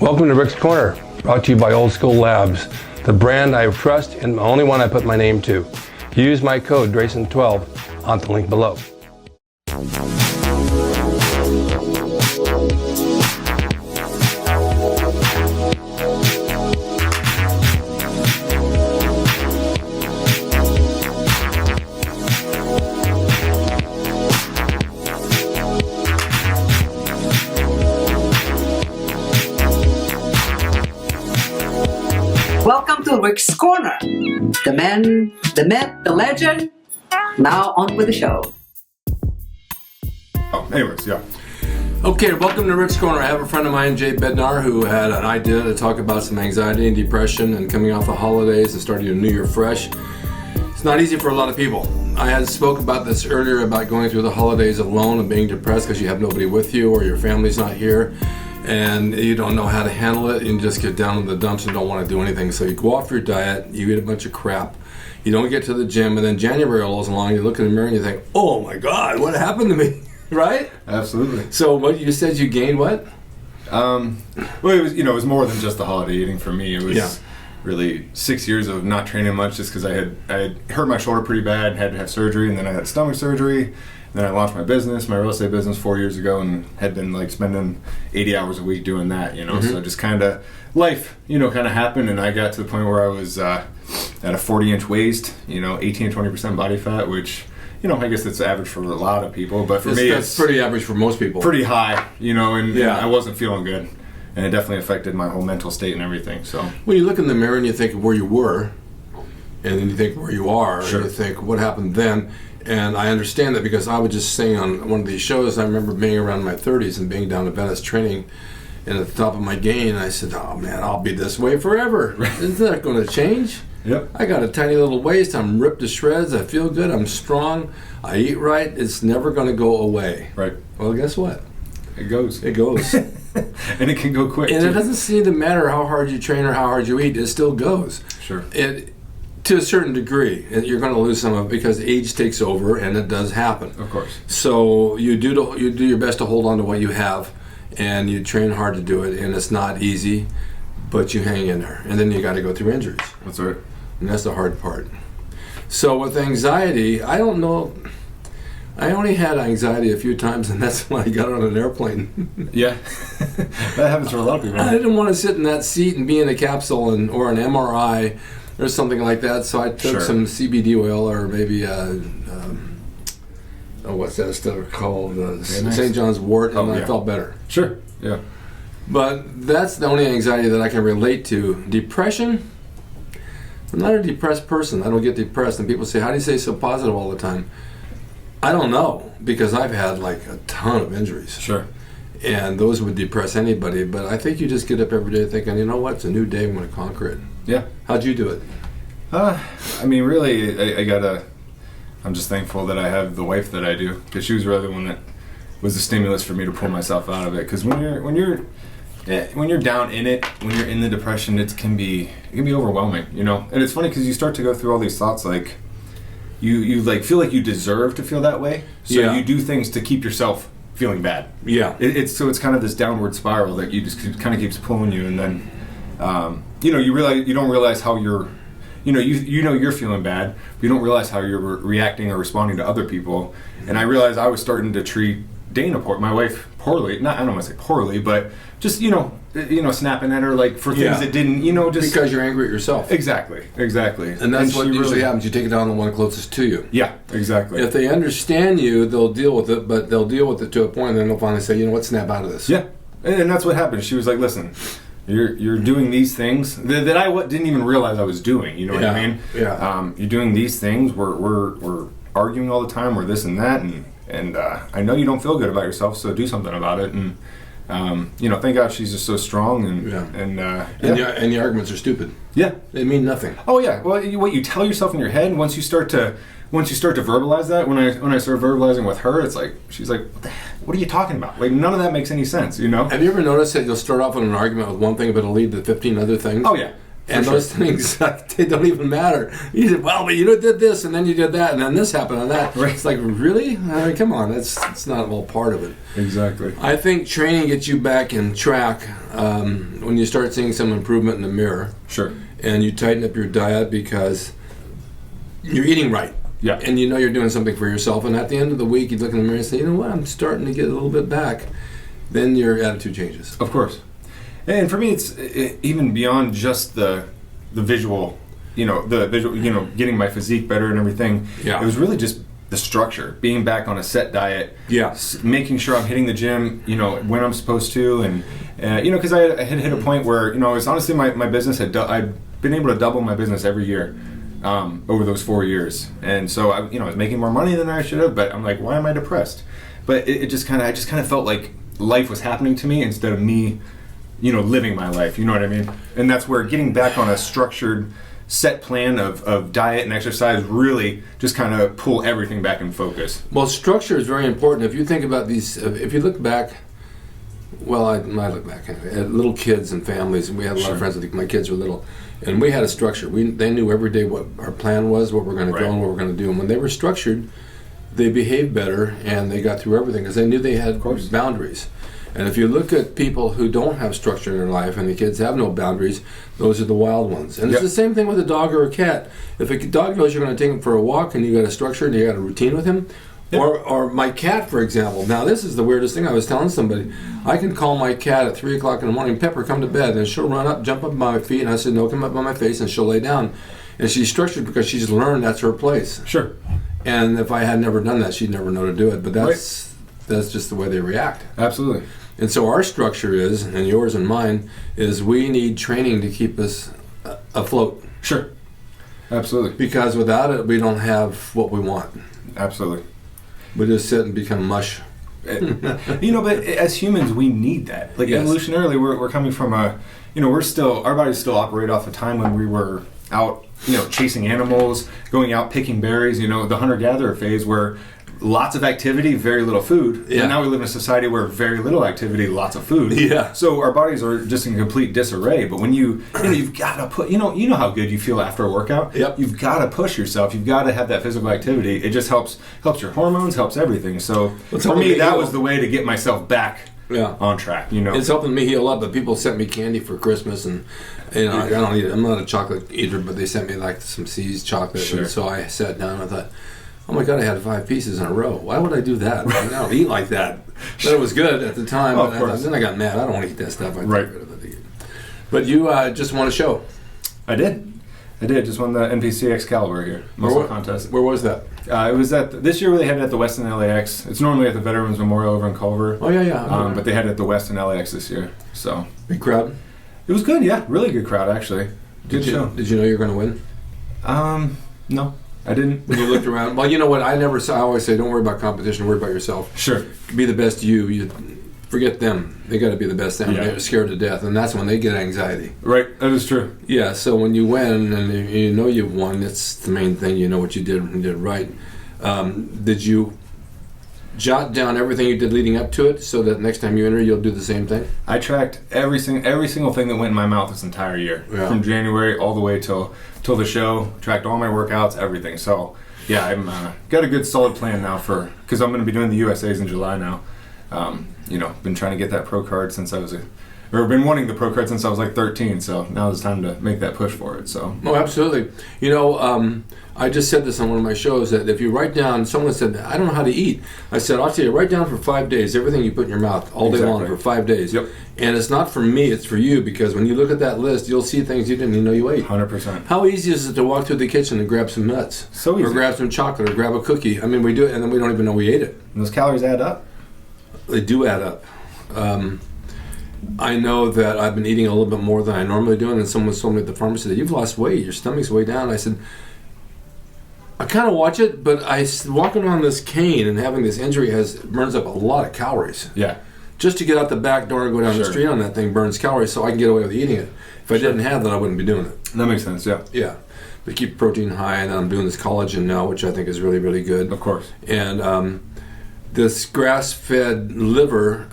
Welcome to Rick's Corner, brought to you by Old School Labs, the brand I trust and the only one I put my name to. Use my code drasin12 on the link below. Welcome to Rick's Corner. The man, the myth, the legend. Now on with the show. Anyways, yeah. Okay, welcome to Rick's Corner. I have a friend of mine, Bednar, who had an idea to talk about some anxiety and depression and coming off the holidays and starting a new year fresh. It's not easy for a lot of people. I had spoke about this earlier about going through the holidays alone and being depressed because you have nobody with you or your family's not here. And you don't know how to handle it, and you just get down in the dumps and don't want to do anything. So you go off your diet, you eat a bunch of crap, you don't get to the gym, and then January rolls along, you look in the mirror and you think, oh my God, what happened to me, right? Absolutely. So what you said you gained what? Well, it was more than just the holiday eating for me. It was really 6 years of not training much just because I had hurt my shoulder pretty bad, had to have surgery, and then I had stomach surgery. Then I launched my business, my real estate business 4 years ago, and had been like spending 80 hours a week doing that, So just kind of life, kind of happened, and I got to the point where I was at a 40-inch waist, 18 to 20% body fat, which, I guess that's average for a lot of people, but for me, that's pretty average for most people. Pretty high, and I wasn't feeling good, and it definitely affected my whole mental state and everything. So when you look in the mirror and you think of where you were, and then you think where you are, sure. And you think what happened then. And I understand that because I was just saying on one of these shows, I remember being around my 30s and being down to Venice training and at the top of my game, and I said, oh man, I'll be this way forever. Isn't that going to change? Yep. I got a tiny little waist, I'm ripped to shreds, I feel good, I'm strong, I eat right, it's never going to go away. Right. Well, guess what? It goes. It goes. And it can go quick, and too. It doesn't seem to matter how hard you train or how hard you eat, it still goes. Sure. To a certain degree, you're going to lose some of it because age takes over, and it does happen. Of course. So you do your best to hold on to what you have, and you train hard to do it, and it's not easy, but you hang in there. And then you got to go through injuries. That's right. And that's the hard part. So with anxiety, I don't know. I only had anxiety a few times, and that's when I got on an airplane. Yeah. That happens for a lot of people. I didn't want to sit in that seat and be in a capsule or an MRI or something like that, so I took some CBD oil or maybe what's that stuff called? St. John's wort, and I felt better. Sure, yeah. But that's the only anxiety that I can relate to. Depression, I'm not a depressed person. I don't get depressed, and people say, how do you stay so positive all the time? I don't know, because I've had like a ton of injuries. Sure. And those would depress anybody, but I think you just get up every day thinking, you know what, it's a new day, I'm going to conquer it. Yeah. How'd you do it? Really, I'm just thankful that I have the wife that I do, because she was really the one that was the stimulus for me to pull myself out of it. Because when you're down in it, when you're in the depression, it can be overwhelming, And it's funny because you start to go through all these thoughts like you like feel like you deserve to feel that way, so you do things to keep yourself feeling bad. Yeah. It's kind of this downward spiral that you just kind of keeps pulling you, and then you don't realize how you're you're feeling bad, but you don't realize how you're reacting or responding to other people. And I realized I was starting to treat Dana, my wife, poorly. I don't want to say poorly, but just snapping at her like for things that didn't just because you're angry at yourself. Exactly. And that's what usually happens. You take it down on the one closest to you. Yeah, exactly. If they understand you, they'll deal with it, but they'll deal with it to a point, and then they'll finally say, you know what, snap out of this. Yeah, and that's what happened. She was like, listen, you're doing these things that I didn't even realize I was doing. You know what I mean? Yeah. You're doing these things. We're arguing all the time. We're this and that, and I know you don't feel good about yourself, so do something about it. And thank God she's just so strong, and the arguments are stupid. Yeah, they mean nothing. Oh yeah. Well, what you tell yourself in your head, once you start to verbalize that, when I started verbalizing with her, it's like she's like, what are you talking about? Like, none of that makes any sense, Have you ever noticed that you'll start off with an argument with one thing, but it'll lead to 15 other things? Oh yeah. And those things, they don't even matter. You said, well, but you did this, and then you did that, and then this happened, and that. Right. It's like, really? I mean, come on, it's not all part of it. Exactly. I think training gets you back in track when you start seeing some improvement in the mirror. Sure. And you tighten up your diet because you're eating right. Yeah. And you know you're doing something for yourself, and at the end of the week, you look in the mirror and say, you know what, I'm starting to get a little bit back. Then your attitude changes. Of course. And for me, it's even beyond just the visual, getting my physique better and everything. Yeah. It was really just the structure, being back on a set diet. Yeah. Making sure I'm hitting the gym, when I'm supposed to, and because I had hit a point where, it's honestly my business I'd been able to double my business every year over those 4 years, and so I was making more money than I should have. But I'm like, why am I depressed? But I just kind of felt like life was happening to me instead of me. Living my life, you know what I mean? And that's where getting back on a structured set plan of diet and exercise really just kind of pull everything back in focus. Well, structure is very important. If you think about these, if you look back, well, I look back at little kids and families, and we had a lot of friends when my kids were little, and we had a structure. They knew every day what our plan was, what we're going to go and what we're going to do. And when they were structured, they behaved better and they got through everything because they knew they had boundaries. And if you look at people who don't have structure in their life and the kids have no boundaries, those are the wild ones. And it's the same thing with a dog or a cat. If a dog knows you're going to take him for a walk and you got a structure and you got a routine with him, or my cat, for example. Now, this is the weirdest thing. I was telling somebody, I can call my cat at 3 o'clock in the morning, Pepper, come to bed, and she'll run up, jump up by my feet, and I said, no, come up by my face, and she'll lay down. And she's structured because she's learned that's her place. Sure. And if I had never done that, she'd never know to do it. But that's just the way they react. Absolutely. And so our structure is, and yours and mine, is we need training to keep us afloat. Sure. Absolutely. Because without it, we don't have what we want. Absolutely. We just sit and become mush. But as humans, we need that. Like evolutionarily, we're coming from our bodies still operate off a time when we were out, chasing animals, going out picking berries, the hunter-gatherer phase where lots of activity, very little food. Yeah. And now we live in a society where very little activity, lots of food. Yeah. So our bodies are just in complete disarray. But when you've got to put, you know how good you feel after a workout. Yep. You've got to push yourself. You've got to have that physical activity. It just helps your hormones, helps everything. So for me, that was the way to get myself back on track. It's helping me heal up. But people sent me candy for Christmas, and I don't eat it. I'm not a chocolate eater, but they sent me like some C's chocolate. Sure. And so I sat down and I thought, oh my God, I had 5 pieces in a row. Why would I do that? I don't eat like that. But it was good at the time. Oh, of course. Then I got mad. I don't want to eat that stuff. I right. Rid of it. But you just won a show. I did. Just won the NPC Excaliber here. Muscle contest. Where was that? It was this year they had it at the Westin LAX. It's normally at the Veterans Memorial over in Culver. Oh, yeah. But they had it at the Westin LAX this year. So big crowd? It was good, yeah. Really good crowd, actually. Good show. Did you know you were going to win? No. I didn't. When you looked around, well, you know what? I always say, don't worry about competition. Worry about yourself. Sure. Be the best you. You forget them. They got to be the best them. Yeah. They're scared to death, and that's when they get anxiety. Right. That is true. Yeah. So when you win and you know you've won, that's the main thing. You know what you did and did right. Did you jot down everything you did leading up to it so that next time you enter, you'll do the same thing? I tracked every single thing that went in my mouth this entire year, from January all the way till the show. Tracked all my workouts, everything. So yeah, I'm got a good solid plan now because I'm going to be doing the USAs in July now. Been trying to get that pro card since I was been wanting the pro card since I was like 13. So now it's time to make that push for it. So absolutely. I just said this on one of my shows that if you write down, someone said, I don't know how to eat. I said, I'll tell you, write down for 5 days everything you put in your mouth all day long for 5 days. Yep. And it's not for me, it's for you, because when you look at that list, you'll see things you didn't even know you ate. 100%. How easy is it to walk through the kitchen and grab some nuts? So easy. Or grab some chocolate or grab a cookie. I mean, we do it and then we don't even know we ate it. And those calories add up? They do add up. I know that I've been eating a little bit more than I normally do, and then someone told me at the pharmacy that you've lost weight, your stomach's way down. I said, I kind of watch it, but walking on this cane and having this injury burns up a lot of calories. Yeah. Just to get out the back door and go down the street on that thing burns calories, so I can get away with eating it. If I didn't have that, I wouldn't be doing it. That makes sense, yeah. Yeah. But keep protein high, and I'm doing this collagen now, which I think is really, really good. Of course. And this grass-fed liver,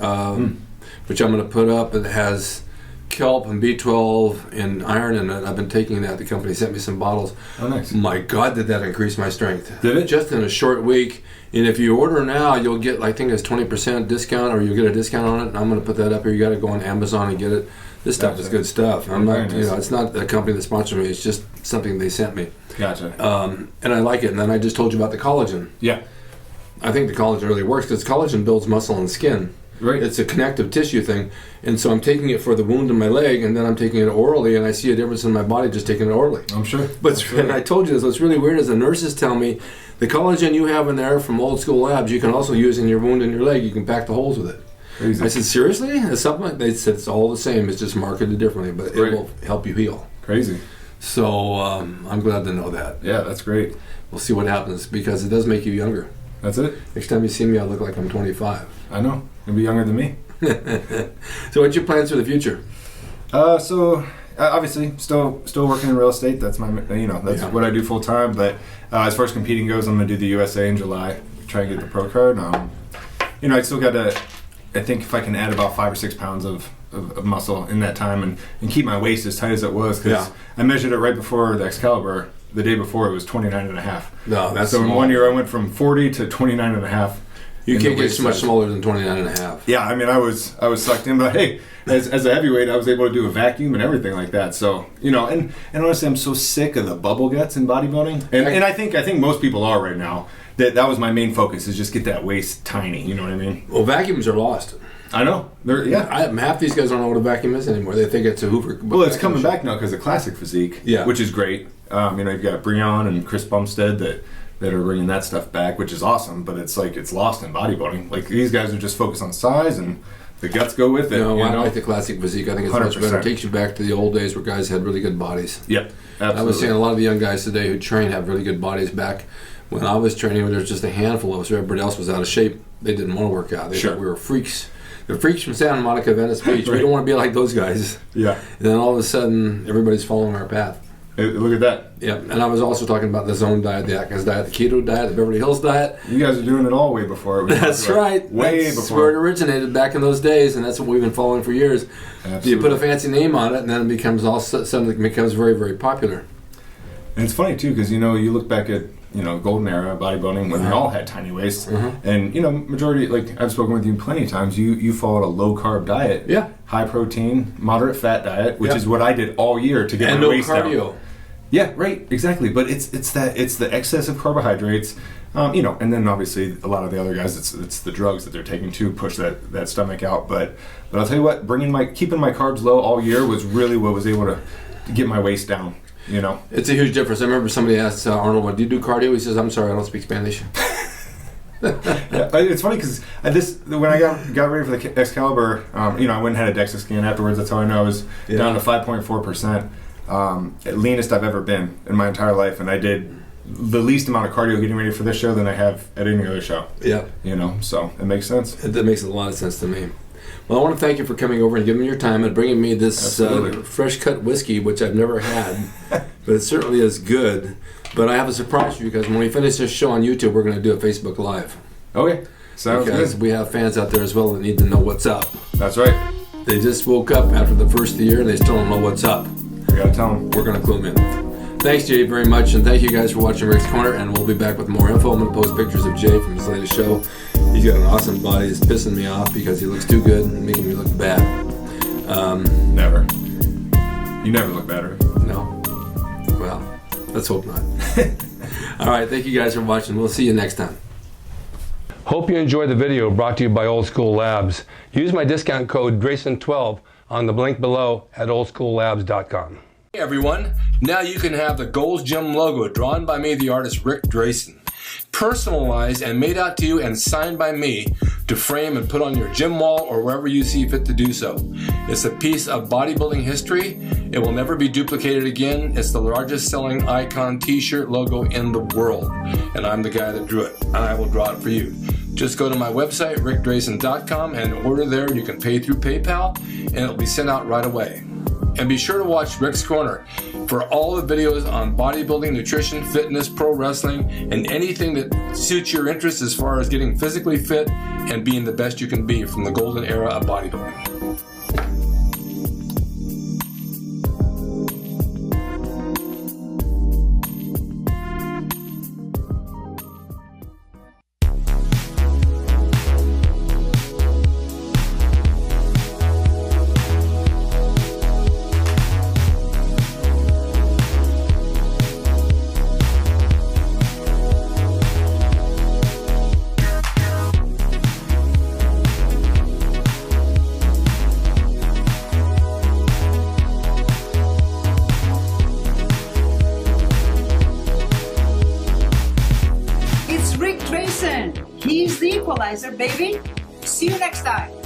which I'm going to put up, it has kelp and B12 and iron in it. I've been taking that. The company sent me some bottles. Oh, nice. My God, did that increase my strength. Did it? Just in a short week. And if you order now, you'll get, I think it's 20% discount, or you'll get a discount on it. And I'm going to put that up here. You got to go on Amazon and get it. This stuff is good stuff. I'm not, you know, it's not a company that sponsored me. It's just something they sent me. Gotcha. And I like it. And then I just told you about the collagen. Yeah. I think the collagen really works because collagen builds muscle and skin. Right. It's a connective tissue thing. And so I'm taking it for the wound in my leg, and then I'm taking it orally, and I see a difference in my body just taking it orally. I'm sure. But and I told you this, what's really weird is the nurses tell me the collagen you have in there from Old School Labs, you can also use in your wound in your leg. You can pack the holes with it. Crazy. I said, seriously? A supplement? They said it's all the same. It's just marketed differently, but it will help you heal. Crazy. So I'm glad to know that. Yeah, that's great. We'll see what happens because it does make you younger. That's it. Next time you see me, I look like I'm 25. I know. You'll be younger than me. So what's your plans for the future? So obviously still working in real estate. That's my, that's what I do full time. But as far as competing goes, I'm going to do the USA in July. Try and get the pro card. I still got to, I think if I can add about 5 or 6 pounds of muscle in that time and keep my waist as tight as it was, because I measured it right before the Excaliber. The day before it was 29 and a half. No, that's so small. In 1 year I went from 40 to 29 and a half. You can't get so much smaller than 29 and a half. Yeah, I mean I was sucked in, but hey, as a heavyweight I was able to do a vacuum and everything like that. So, and honestly I'm so sick of the bubble guts in bodybuilding. And I think most people are right now. That was my main focus, is just get that waist tiny, you know what I mean? Well, vacuums are lost. I know. Half these guys don't know what a vacuum is anymore. They think it's a Hoover. Well, it's coming back now because of Classic Physique, which is great. You've got Breon and Chris Bumstead that are bringing that stuff back, which is awesome, but it's like it's lost in bodybuilding. Like these guys are just focused on size and the guts go with it. I like the Classic Physique. I think it's 100%. Much better. It takes you back to the old days where guys had really good bodies. Yep, absolutely. I was seeing a lot of the young guys today who train have really good bodies. Back when I was training, there was just a handful of us. Everybody else was out of shape. They didn't want to work out. They thought we were freaks. The freaks from Santa Monica, Venice Beach. Right. We don't want to be like those guys. Yeah. And then all of a sudden, everybody's following our path. Hey, look at that. Yeah. And I was also talking about the zone diet, the Atkins diet, the keto diet, the Beverly Hills diet. You guys are doing it all way before it was. That's right. That's before. where it originated back in those days, and that's what we've been following for years. Absolutely. You put a fancy name on it, and then it becomes suddenly becomes very, very popular. And it's funny too, because you look back at golden era bodybuilding when we all had tiny waists, and majority, like I've spoken with you plenty of times, you followed a low carb diet, high protein, moderate fat diet, which is what I did all year to get my waist down. And no cardio. Yeah, right, exactly. But it's the excessive carbohydrates, and then obviously a lot of the other guys, it's the drugs that they're taking to push that stomach out. But I'll tell you what, keeping my carbs low all year was really what was able to get my waist down. It's a huge difference. I remember somebody asked Arnold, "Well, do you do cardio?" He says, "I'm sorry, I don't speak Spanish." It's funny because when I got ready for the Excaliber, I went and had a DEXA scan afterwards. That's how I know I was down to 5.4%, leanest I've ever been in my entire life, and I did the least amount of cardio getting ready for this show than I have at any other show. Yeah, so it makes sense. That makes a lot of sense to me. Well, I want to thank you for coming over and giving me your time and bringing me this fresh cut whiskey, which I've never had, but it certainly is good. But I have a surprise for you, because when we finish this show on YouTube, we're going to do a Facebook Live. Okay, sounds good. Because we have fans out there as well that need to know what's up. That's right. They just woke up after the first of the year and they still don't know what's up. We got to tell them. We're going to clue them in. Thanks, Jay, very much, and thank you guys for watching Rick's Corner, and we'll be back with more info. I'm going to post pictures of Jay from his latest show. He's got an awesome body. It's pissing me off because he looks too good and making me look bad. Never. You never look better. No? Well, let's hope not. All right, thank you guys for watching. We'll see you next time. Hope you enjoyed the video brought to you by Old School Labs. Use my discount code DRASIN12 on the link below at oldschoollabs.com. Hey everyone, now you can have the Gold's Gym logo drawn by me, the artist Rick Drasin, personalized and made out to you and signed by me to frame and put on your gym wall or wherever you see fit to do so. It's a piece of bodybuilding history. It will never be duplicated again. It's the largest selling icon t-shirt logo in the world, and I'm the guy that drew it, and I will draw it for you. Just go to my website, rickdrasin.com, and order there. You can pay through PayPal, and it'll be sent out right away. And be sure to watch Rick's Corner for all the videos on bodybuilding, nutrition, fitness, pro wrestling, and anything that suits your interests as far as getting physically fit and being the best you can be from the golden era of bodybuilding. drasin. He's the equalizer, baby. See you next time.